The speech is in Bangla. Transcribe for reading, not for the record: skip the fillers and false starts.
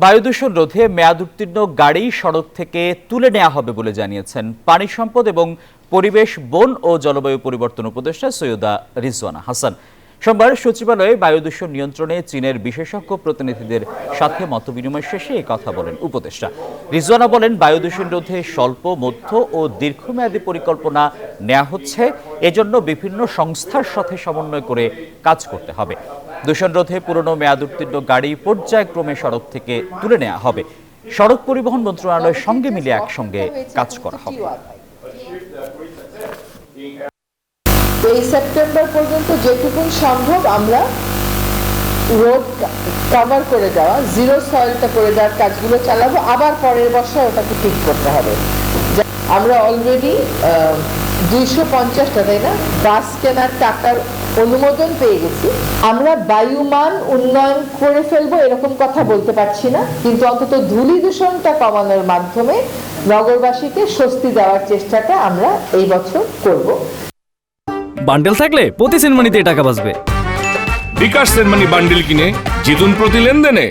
বায়ু দূষণ রোধে মেয়াদ উত্তীর্ণ গাড়ি সড়ক থেকে তুলে নেওয়া হবে বলে জানিয়েছেন পানি সম্পদ এবং পরিবেশ, বন ও জলবায়ু পরিবর্তন উপদেষ্টা সৈয়দা রিজওয়ানা হাসান। সোমবার সচিবালয়ে বায়ু দূষণ নিয়ন্ত্রণে চীনের বিশেষজ্ঞ প্রতিনিধিদের সাথে মতবিনিময় শেষে এই কথা বলেন উপদেষ্টা। রিজওয়ানা বলেন, বায়ু দূষণ রোধে স্বল্প, মধ্য ও দীর্ঘমেয়াদী পরিকল্পনা নেওয়া হচ্ছে। এজন্য বিভিন্ন সংস্থার সাথে সমন্বয় করে কাজ করতে হবে। দূষণ রোধে পুরনো মেয়াদ উত্তীর্ণ গাড়ি পর্যায়ক্রমে সড়ক থেকে তুলে নেওয়া হবে। সড়ক পরিবহন মন্ত্রণালয়ের সঙ্গে মিলে একসঙ্গে কাজ করা হবে। এই সেপ্টেম্বর পর্যন্ত যেটুকু সম্ভব আমরা রোড কভার করে দেওয়া, জিরো সয়েলটা করে দেওয়ার কাজগুলো চালাবো। আবার পরের বছর ওটাকে ঠিক করতে হবে। আমরা অলরেডি 250টা, তাই না, বাস কেনার টাকার অনুমোদন পেয়ে গেছি। আমরা বায়ুমান উন্নয়ন করে ফেলবো এরকম কথা বলতে পারছি না, কিন্তু অন্তত ধূলি দূষণটা কমানোর মাধ্যমে নগরবাসীকে স্বস্তি দেওয়ার চেষ্টাটা আমরা এই বছর করব। বান্ডেল থাকলে প্রতি সেনমানিতে টাকা বাঁচবে। বিকাশ সেনমানি বান্ডেল কিনে জিতুন প্রতি লেনদেনে।